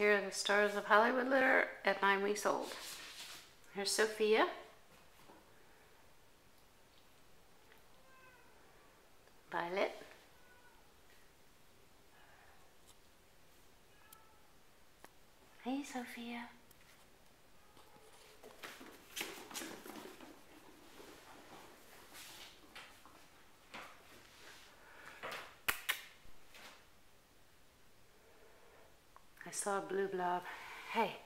Here are the stars of Hollywood litter at 9 weeks old. Here's Sophia. Violet. Hey, Sophia. I saw a blue blob. Hey,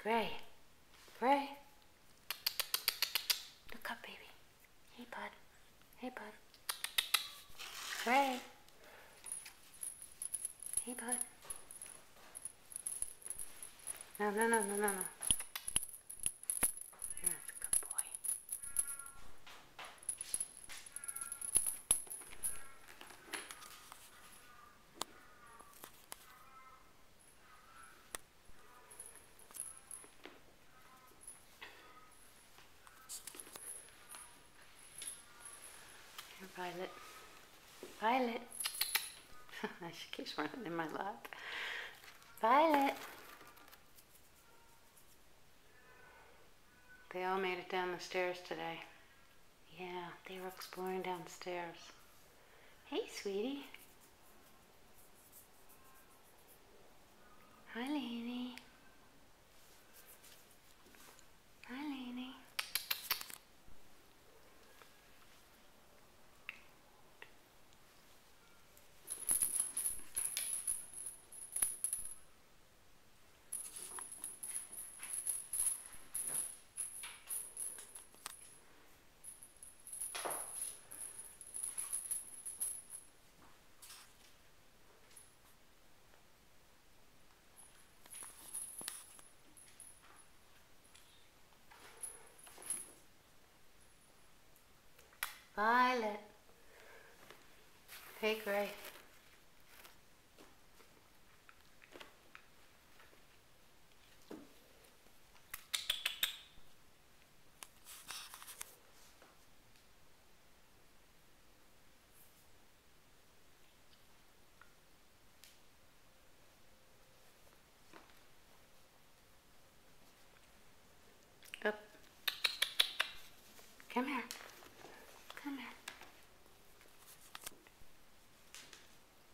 Gray. Gray. Look up, baby. Hey, bud. Hey, bud. Gray. Hey, bud. No, no, no, no, no, no. That's a good boy. Here, Violet. Violet. She keeps running in my lap. Violet. They all made it down the stairs today. Yeah, they were exploring downstairs. Hey, sweetie. Hi, Lainey. Hi, Lainey. Violet. Hey, Gray. Up. Come here. Come here.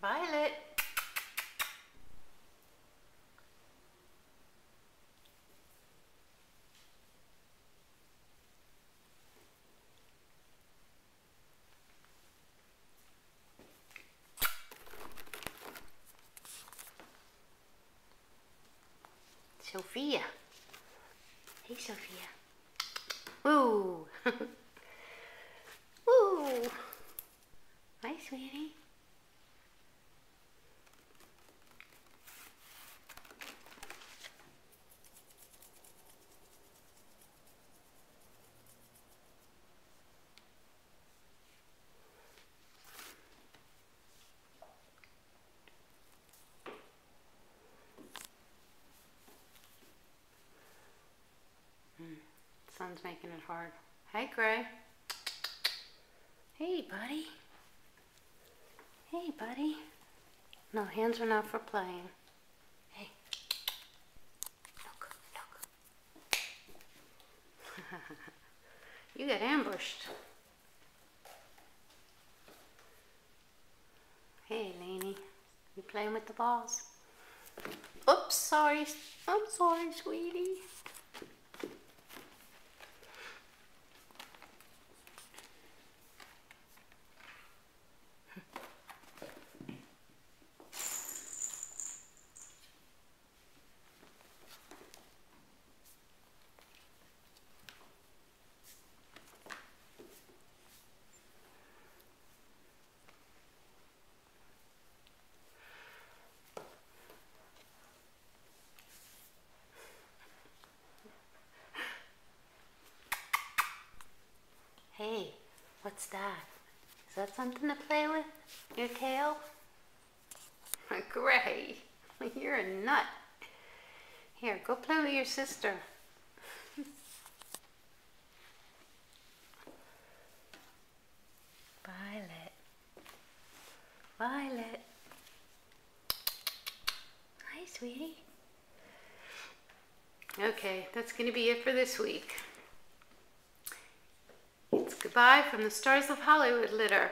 Violet. Sophia. Hey, Sophia. Woo. Woo. Hi, sweetie. Sun's making it hard. Hey, Gray. Hey, buddy. Hey, buddy. No, hands are not for playing. Hey. Look, look. You got ambushed. Hey, Lainey. You playing with the balls? Oops, sorry. I'm sorry, sweetie. Hey, what's that? Is that something to play with? Your tail? Gray, you're a nut. Here, go play with your sister. Violet. Violet. Hi, sweetie. Okay, that's going to be it for this week. It's goodbye from the Stars of Hollywood litter.